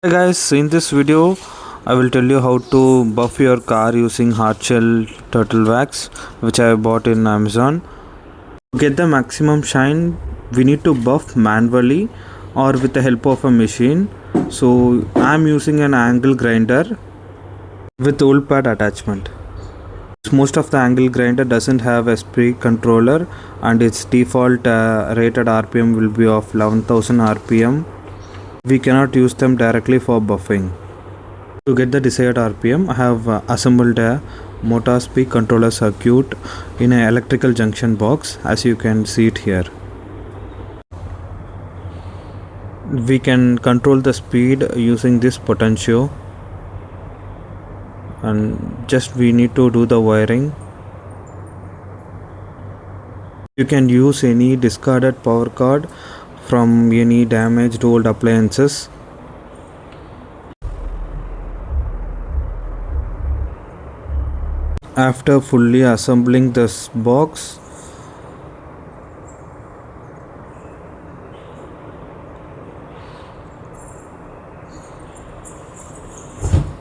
Hey guys, in this video I will tell you how to buff your car using hard shell turtle wax which I bought in Amazon. To get the maximum shine we need to buff manually or with the help of a machine. So I am using an angle grinder with old pad attachment. Most of the angle grinder doesn't have a speed controller and its default rated RPM will be of 11,000 RPM. We cannot use them directly for buffing. To get the desired RPM, I have assembled a motor speed controller circuit in an electrical junction box, as you can see it here. We can control the speed using this potentio, and just we need to do the wiring. You can use any discarded power cord from any damaged old appliances. After fully assembling this box,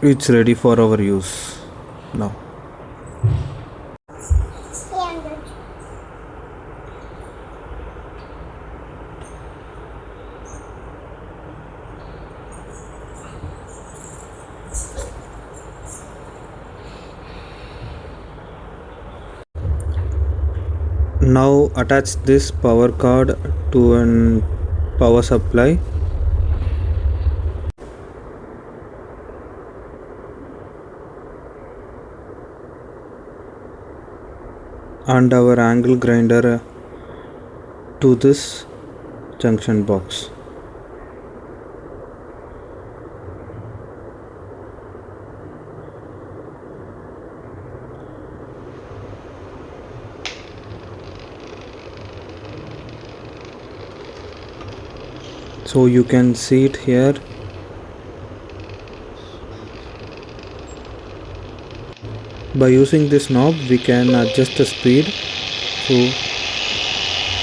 it's ready for our use now. Now attach this power cord to an power supply. And our angle grinder to this junction box. So you can see it here. By using this knob we can adjust the speed. So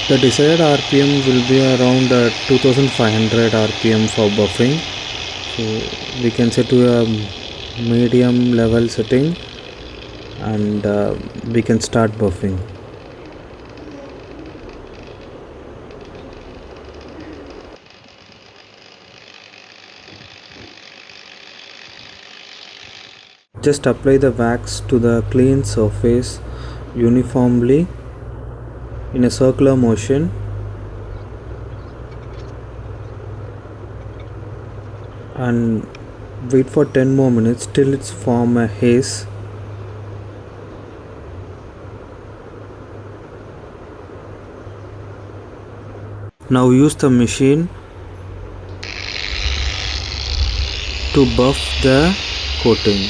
the desired RPM will be around 2500 RPM for buffing. So we can set to a medium level setting and we can start buffing. Just apply the wax to the clean surface uniformly in a circular motion. And wait for 10 more minutes till it's form a haze. Now use the machine to buff the coating.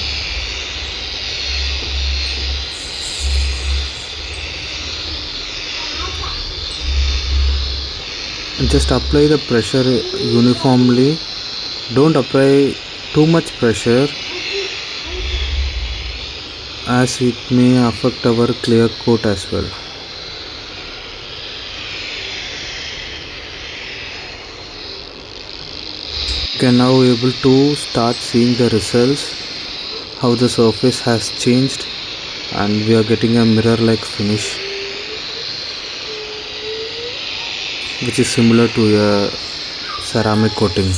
Just apply the pressure uniformly. Don't apply too much pressure as it may affect our clear coat as well. You can now able to start seeing the results, how the surface has changed and we are getting a mirror like finish, which is similar to a ceramic coating.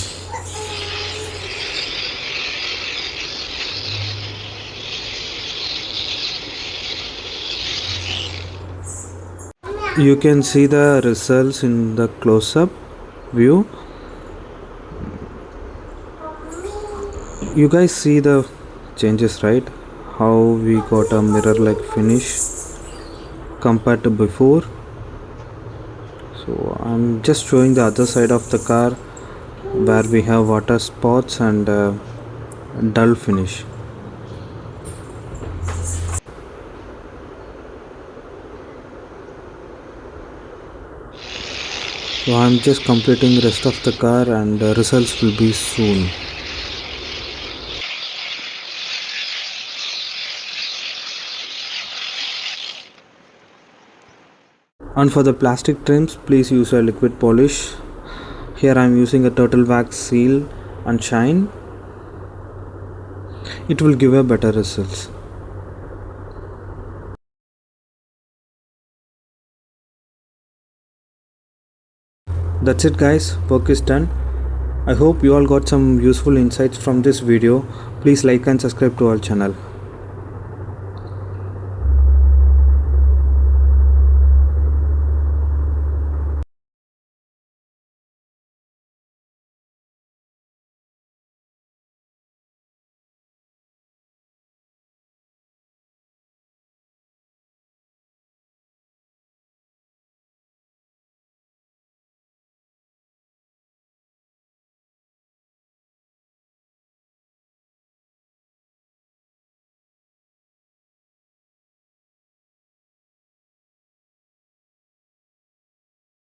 You can see the results in the close-up view. You guys see the changes, right? How we got a mirror like finish compared to before. So I'm just showing the other side of the car where we have water spots and dull finish. So I'm just completing the rest of the car and the results will be soon. And for the plastic trims, please use a liquid polish. Here I am using a turtle wax seal and shine. it will give a better results. That's it guys, work is done. I hope you all got some useful insights from this video. Please like and subscribe to our channel.